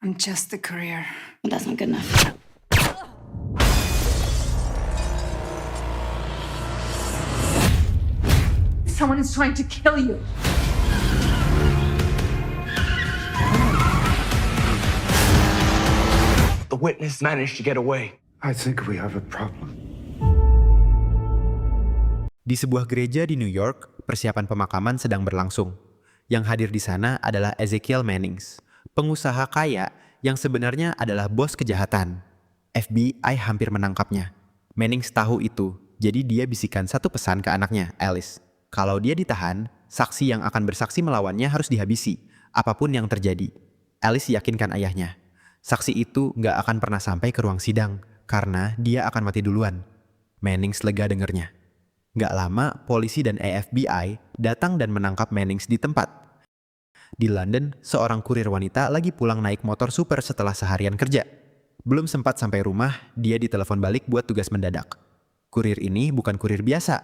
I'm just a courier. Well, that's not good enough. Someone is trying to kill you. The witness managed to get away. I think we have a problem. Di sebuah gereja di New York, persiapan pemakaman sedang berlangsung. Yang hadir di sana adalah Ezekiel Mannings, pengusaha kaya yang sebenarnya adalah bos kejahatan. FBI hampir menangkapnya. Mannings tahu itu, jadi dia bisikan satu pesan ke anaknya, Alice. Kalau dia ditahan, saksi yang akan bersaksi melawannya harus dihabisi, apapun yang terjadi. Alice yakinkan ayahnya. Saksi itu nggak akan pernah sampai ke ruang sidang, karena dia akan mati duluan. Mannings lega dengernya. Nggak lama, polisi dan FBI datang dan menangkap Mannings di tempat. Di London, seorang kurir wanita lagi pulang naik motor super setelah seharian kerja. Belum sempat sampai rumah, dia ditelepon balik buat tugas mendadak. Kurir ini bukan kurir biasa.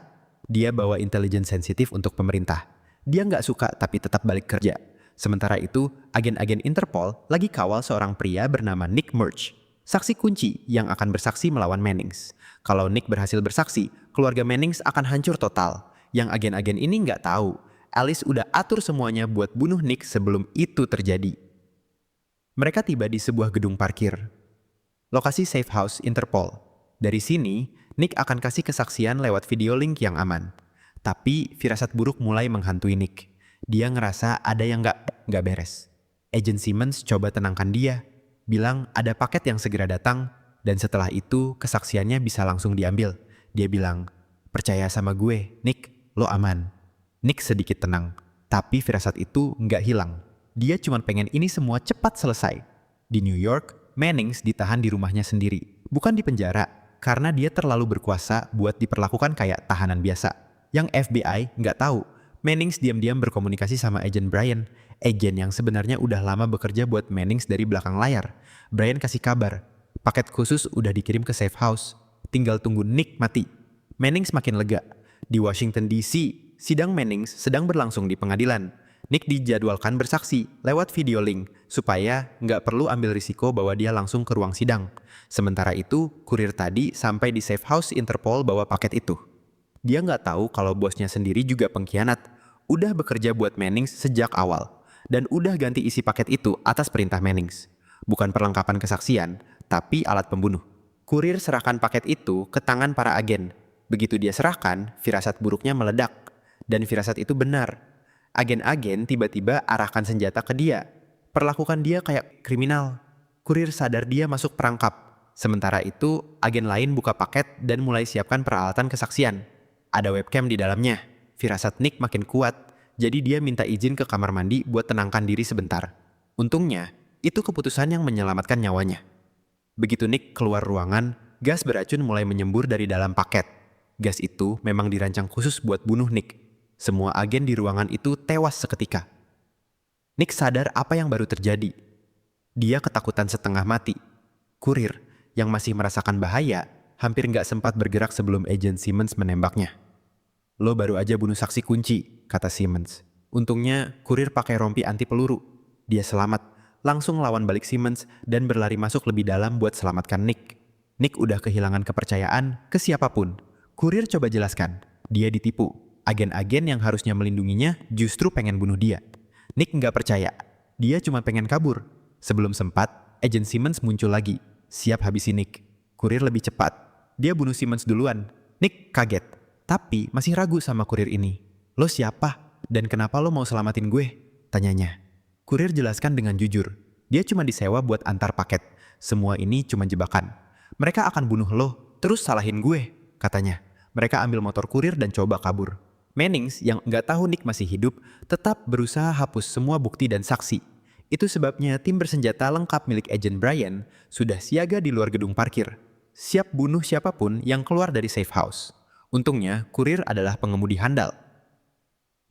Dia bawa intelijen sensitif untuk pemerintah. Dia nggak suka tapi tetap balik kerja. Sementara itu, agen-agen Interpol lagi kawal seorang pria bernama Nick Murch, saksi kunci yang akan bersaksi melawan Mannings. Kalau Nick berhasil bersaksi, keluarga Mannings akan hancur total. Yang agen-agen ini nggak tahu, Alice udah atur semuanya buat bunuh Nick sebelum itu terjadi. Mereka tiba di sebuah gedung parkir. Lokasi safe house Interpol. Dari sini, Nick akan kasih kesaksian lewat video link yang aman. Tapi firasat buruk mulai menghantui Nick. Dia ngerasa ada yang nggak beres. Agent Simmons coba tenangkan dia, bilang ada paket yang segera datang, dan setelah itu kesaksiannya bisa langsung diambil. Dia bilang, percaya sama gue, Nick, lo aman. Nick sedikit tenang, tapi firasat itu nggak hilang. Dia cuma pengen ini semua cepat selesai. Di New York, Mannings ditahan di rumahnya sendiri, bukan di penjara, karena dia terlalu berkuasa buat diperlakukan kayak tahanan biasa. Yang FBI nggak tahu, Mannings diam-diam berkomunikasi sama Agent Brian, agen yang sebenarnya udah lama bekerja buat Mannings dari belakang layar. Brian kasih kabar, paket khusus udah dikirim ke safe house, tinggal tunggu Nick mati. Mannings makin lega. Di Washington DC, sidang Mannings sedang berlangsung di pengadilan. Nick dijadwalkan bersaksi lewat video link supaya nggak perlu ambil risiko bahwa dia langsung ke ruang sidang. Sementara itu, kurir tadi sampai di safe house Interpol bawa paket itu. Dia nggak tahu kalau bosnya sendiri juga pengkhianat. Udah bekerja buat Mannings sejak awal. Dan udah ganti isi paket itu atas perintah Mannings. Bukan perlengkapan kesaksian, tapi alat pembunuh. Kurir serahkan paket itu ke tangan para agen. Begitu dia serahkan, firasat buruknya meledak. Dan firasat itu benar. Agen-agen tiba-tiba arahkan senjata ke dia. Perlakukan dia kayak kriminal. Kurir sadar dia masuk perangkap. Sementara itu, agen lain buka paket dan mulai siapkan peralatan kesaksian. Ada webcam di dalamnya. Firasat Nick makin kuat, jadi dia minta izin ke kamar mandi buat tenangkan diri sebentar. Untungnya, itu keputusan yang menyelamatkan nyawanya. Begitu Nick keluar ruangan, gas beracun mulai menyembur dari dalam paket. Gas itu memang dirancang khusus buat bunuh Nick. Semua agen di ruangan itu tewas seketika. Nick sadar apa yang baru terjadi. Dia ketakutan setengah mati. Kurir, yang masih merasakan bahaya, hampir nggak sempat bergerak sebelum Agent Simmons menembaknya. Lo baru aja bunuh saksi kunci, kata Simmons. Untungnya, kurir pakai rompi anti peluru. Dia selamat, langsung lawan balik Simmons dan berlari masuk lebih dalam buat selamatkan Nick. Nick udah kehilangan kepercayaan ke siapapun. Kurir coba jelaskan, dia ditipu. Agen-agen yang harusnya melindunginya justru pengen bunuh dia. Nick nggak percaya, dia cuma pengen kabur. Sebelum sempat, Agent Simmons muncul lagi, siap habisi Nick. Kurir lebih cepat, dia bunuh Simmons duluan. Nick kaget, tapi masih ragu sama kurir ini. Lo siapa? Dan kenapa lo mau selamatin gue? Tanyanya. Kurir jelaskan dengan jujur, dia cuma disewa buat antar paket. Semua ini cuma jebakan. Mereka akan bunuh lo, terus salahin gue, katanya. Mereka ambil motor kurir dan coba kabur. Mannings yang nggak tahu Nick masih hidup tetap berusaha hapus semua bukti dan saksi. Itu sebabnya tim bersenjata lengkap milik Agent Brian sudah siaga di luar gedung parkir. Siap bunuh siapapun yang keluar dari safe house. Untungnya, kurir adalah pengemudi handal.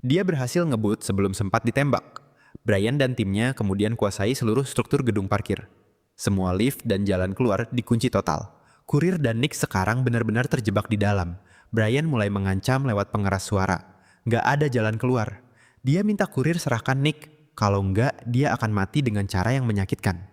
Dia berhasil ngebut sebelum sempat ditembak. Brian dan timnya kemudian kuasai seluruh struktur gedung parkir. Semua lift dan jalan keluar dikunci total. Kurir dan Nick sekarang benar-benar terjebak di dalam. Brian mulai mengancam lewat pengeras suara. Nggak ada jalan keluar. Dia minta kurir serahkan Nick. Kalau nggak, dia akan mati dengan cara yang menyakitkan.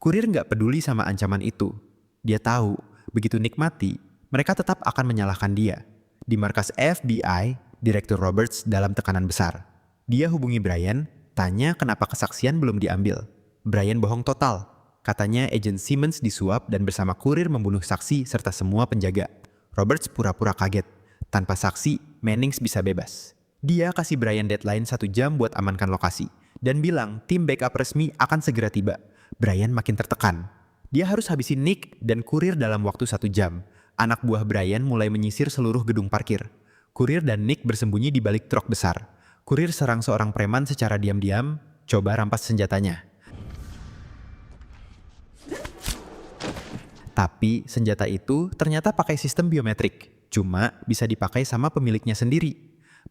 Kurir nggak peduli sama ancaman itu. Dia tahu, begitu Nick mati, mereka tetap akan menyalahkan dia. Di markas FBI, Direktur Roberts dalam tekanan besar. Dia hubungi Brian, tanya kenapa kesaksian belum diambil. Brian bohong total. Katanya agen Simmons disuap dan bersama kurir membunuh saksi serta semua penjaga. Roberts pura-pura kaget. Tanpa saksi, Mannings bisa bebas. Dia kasih Brian deadline 1 jam buat amankan lokasi. Dan bilang tim backup resmi akan segera tiba. Brian makin tertekan. Dia harus habisin Nick dan kurir dalam waktu 1 jam. Anak buah Brian mulai menyisir seluruh gedung parkir. Kurir dan Nick bersembunyi di balik truk besar. Kurir serang seorang preman secara diam-diam, coba rampas senjatanya. Tapi senjata itu ternyata pakai sistem biometrik. Cuma bisa dipakai sama pemiliknya sendiri.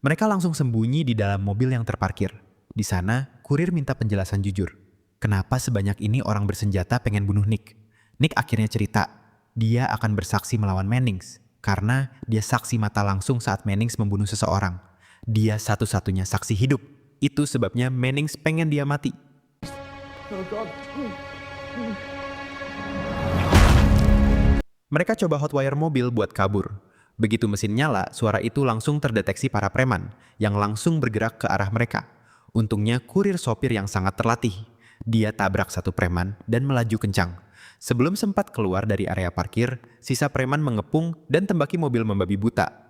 Mereka langsung sembunyi di dalam mobil yang terparkir. Di sana, kurir minta penjelasan jujur. Kenapa sebanyak ini orang bersenjata pengen bunuh Nick? Nick akhirnya cerita, dia akan bersaksi melawan Mannings. Karena dia saksi mata langsung saat Mannings membunuh seseorang. Dia satu-satunya saksi hidup. Itu sebabnya Mannings pengen dia mati. Mereka coba hotwire mobil buat kabur. Begitu mesin nyala, suara itu langsung terdeteksi para preman yang langsung bergerak ke arah mereka. Untungnya kurir sopir yang sangat terlatih. Dia tabrak satu preman dan melaju kencang. Sebelum sempat keluar dari area parkir, sisa preman mengepung dan tembaki mobil membabi buta.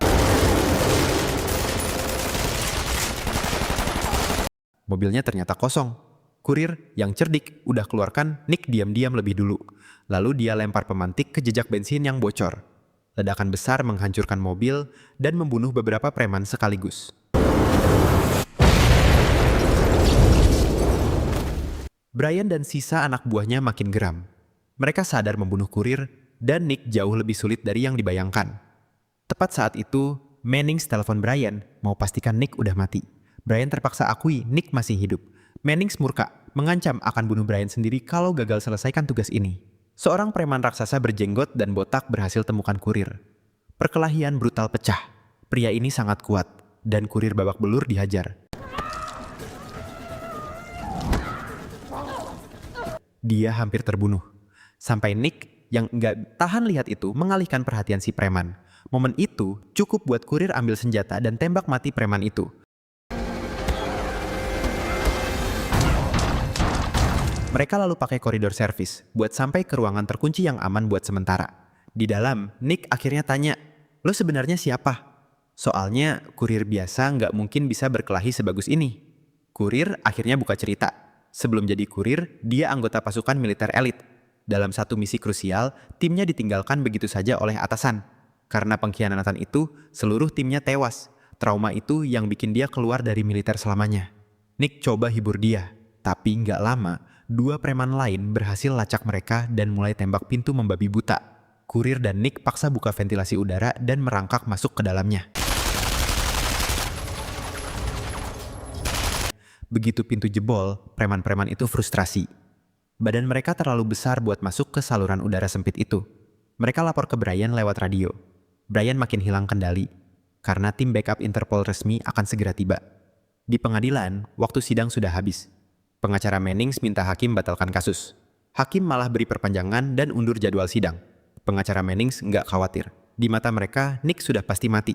Mobilnya ternyata kosong. Kurir yang cerdik udah keluarkan Nick diam-diam lebih dulu. Lalu dia lempar pemantik ke jejak bensin yang bocor. Ledakan besar menghancurkan mobil dan membunuh beberapa preman sekaligus. Brian dan sisa anak buahnya makin geram. Mereka sadar membunuh kurir dan Nick jauh lebih sulit dari yang dibayangkan. Tepat saat itu, Mannings telepon Brian mau pastikan Nick udah mati. Brian terpaksa akui Nick masih hidup. Mannings murka, mengancam akan bunuh Brian sendiri kalau gagal selesaikan tugas ini. Seorang preman raksasa berjenggot dan botak berhasil temukan kurir. Perkelahian brutal pecah. Pria ini sangat kuat dan kurir babak belur dihajar. Dia hampir terbunuh. Sampai Nick yang nggak tahan lihat itu mengalihkan perhatian si preman. Momen itu cukup buat kurir ambil senjata dan tembak mati preman itu. Mereka lalu pakai koridor servis buat sampai ke ruangan terkunci yang aman buat sementara. Di dalam, Nick akhirnya tanya, "Lo sebenarnya siapa?" Soalnya kurir biasa nggak mungkin bisa berkelahi sebagus ini. Kurir akhirnya buka cerita. Sebelum jadi kurir, dia anggota pasukan militer elit. Dalam satu misi krusial, timnya ditinggalkan begitu saja oleh atasan. Karena pengkhianatan itu, seluruh timnya tewas. Trauma itu yang bikin dia keluar dari militer selamanya. Nick coba hibur dia, tapi nggak lama, 2 preman lain berhasil lacak mereka dan mulai tembak pintu membabi buta. Kurir dan Nick paksa buka ventilasi udara dan merangkak masuk ke dalamnya. Begitu pintu jebol, preman-preman itu frustrasi. Badan mereka terlalu besar buat masuk ke saluran udara sempit itu. Mereka lapor ke Brian lewat radio. Brian makin hilang kendali, karena tim backup Interpol resmi akan segera tiba. Di pengadilan, waktu sidang sudah habis. Pengacara Mannings minta hakim batalkan kasus. Hakim malah beri perpanjangan dan undur jadwal sidang. Pengacara Mannings nggak khawatir. Di mata mereka, Nick sudah pasti mati.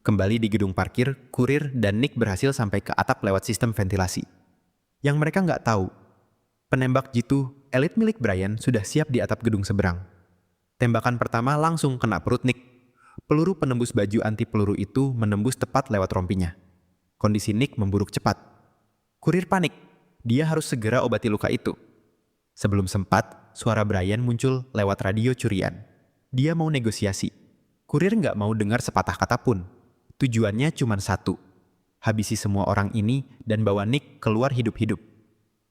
Kembali di gedung parkir, kurir dan Nick berhasil sampai ke atap lewat sistem ventilasi. Yang mereka nggak tahu, penembak jitu, elit milik Brian sudah siap di atap gedung seberang. Tembakan pertama langsung kena perut Nick. Peluru penembus baju anti peluru itu menembus tepat lewat rompinya. Kondisi Nick memburuk cepat. Kurir panik, dia harus segera obati luka itu. Sebelum sempat, suara Brian muncul lewat radio curian. Dia mau negosiasi. Kurir nggak mau dengar sepatah kata pun. Tujuannya cuma satu, habisi semua orang ini dan bawa Nick keluar hidup-hidup.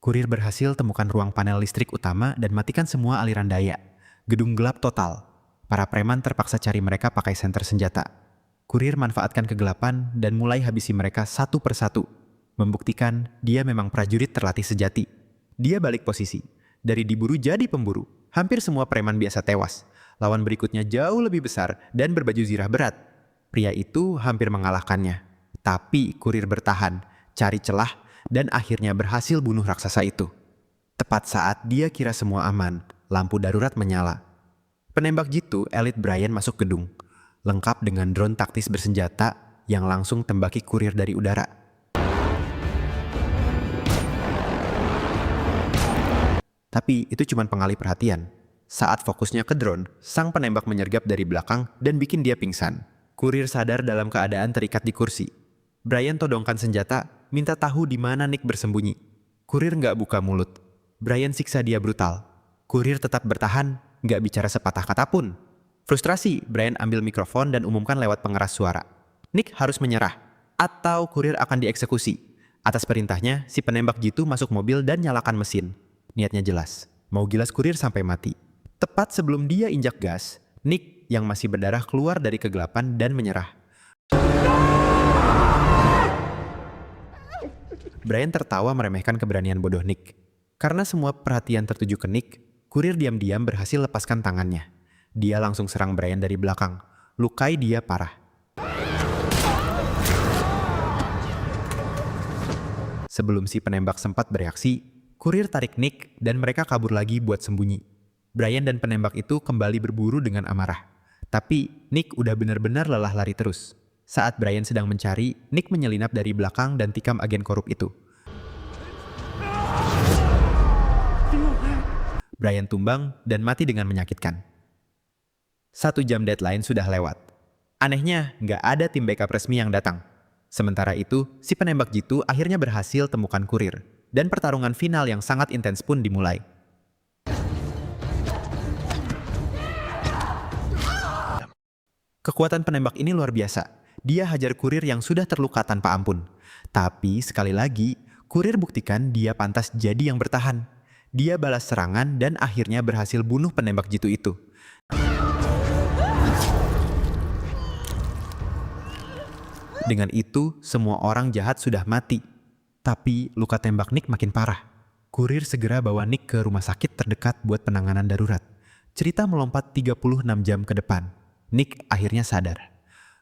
Kurir berhasil temukan ruang panel listrik utama dan matikan semua aliran daya. Gedung gelap total. Para preman terpaksa cari mereka pakai senter senjata. Kurir manfaatkan kegelapan dan mulai habisi mereka satu persatu. Membuktikan dia memang prajurit terlatih sejati. Dia balik posisi. Dari diburu jadi pemburu. Hampir semua preman biasa tewas. Lawan berikutnya jauh lebih besar dan berbaju zirah berat. Pria itu hampir mengalahkannya. Tapi kurir bertahan, cari celah, dan akhirnya berhasil bunuh raksasa itu. Tepat saat dia kira semua aman, lampu darurat menyala. Penembak jitu elit Brian masuk gedung, lengkap dengan drone taktis bersenjata yang langsung tembaki kurir dari udara. Tapi itu cuma pengalih perhatian. Saat fokusnya ke drone, sang penembak menyergap dari belakang dan bikin dia pingsan. Kurir sadar dalam keadaan terikat di kursi. Brian todongkan senjata, minta tahu di mana Nick bersembunyi. Kurir nggak buka mulut. Brian siksa dia brutal. Kurir tetap bertahan, nggak bicara sepatah kata pun. Frustrasi, Brian ambil mikrofon dan umumkan lewat pengeras suara. Nick harus menyerah, atau kurir akan dieksekusi. Atas perintahnya, si penembak jitu masuk mobil dan nyalakan mesin. Niatnya jelas, mau gilas kurir sampai mati. Tepat sebelum dia injak gas, Nick yang masih berdarah keluar dari kegelapan dan menyerah. Brian tertawa meremehkan keberanian bodoh Nick. Karena semua perhatian tertuju ke Nick, kurir diam-diam berhasil lepaskan tangannya. Dia langsung serang Brian dari belakang, lukai dia parah. Sebelum si penembak sempat bereaksi, kurir tarik Nick dan mereka kabur lagi buat sembunyi. Brian dan penembak itu kembali berburu dengan amarah. Tapi Nick udah benar-benar lelah lari terus. Saat Brian sedang mencari, Nick menyelinap dari belakang dan tikam agen korup itu. Brian tumbang dan mati dengan menyakitkan. 1 jam deadline sudah lewat. Anehnya, nggak ada tim backup resmi yang datang. Sementara itu, si penembak jitu akhirnya berhasil temukan kurir. Dan pertarungan final yang sangat intens pun dimulai. Kekuatan penembak ini luar biasa. Dia hajar kurir yang sudah terluka tanpa ampun. Tapi sekali lagi, kurir buktikan dia pantas jadi yang bertahan. Dia balas serangan dan akhirnya berhasil bunuh penembak jitu itu. Dengan itu, semua orang jahat sudah mati. Tapi luka tembak Nick makin parah. Kurir segera bawa Nick ke rumah sakit terdekat buat penanganan darurat. Cerita melompat 36 jam ke depan. Nick akhirnya sadar.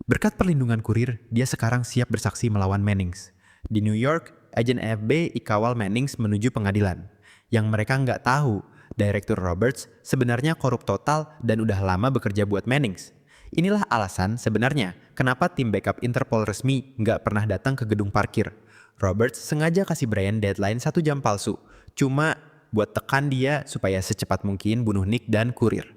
Berkat perlindungan kurir, dia sekarang siap bersaksi melawan Mannings. Di New York, agen FBI ikawal Mannings menuju pengadilan. Yang mereka nggak tahu, Direktur Roberts sebenarnya korup total dan udah lama bekerja buat Mannings. Inilah alasan sebenarnya kenapa tim backup Interpol resmi nggak pernah datang ke gedung parkir. Roberts sengaja kasih Brian deadline 1 jam palsu, cuma buat tekan dia supaya secepat mungkin bunuh Nick dan kurir.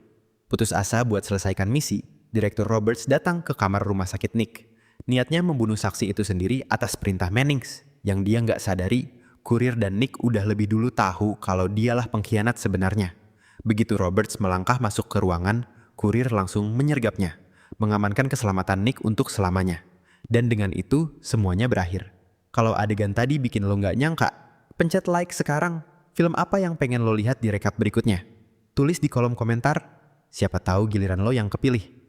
Putus asa buat selesaikan misi, Direktur Roberts datang ke kamar rumah sakit Nick. Niatnya membunuh saksi itu sendiri atas perintah Mannings. Yang dia nggak sadari, kurir dan Nick udah lebih dulu tahu kalau dialah pengkhianat sebenarnya. Begitu Roberts melangkah masuk ke ruangan, kurir langsung menyergapnya, mengamankan keselamatan Nick untuk selamanya. Dan dengan itu, semuanya berakhir. Kalau adegan tadi bikin lo nggak nyangka, pencet like sekarang. Film apa yang pengen lo lihat di rekap berikutnya? Tulis di kolom komentar, siapa tahu giliran lo yang kepilih.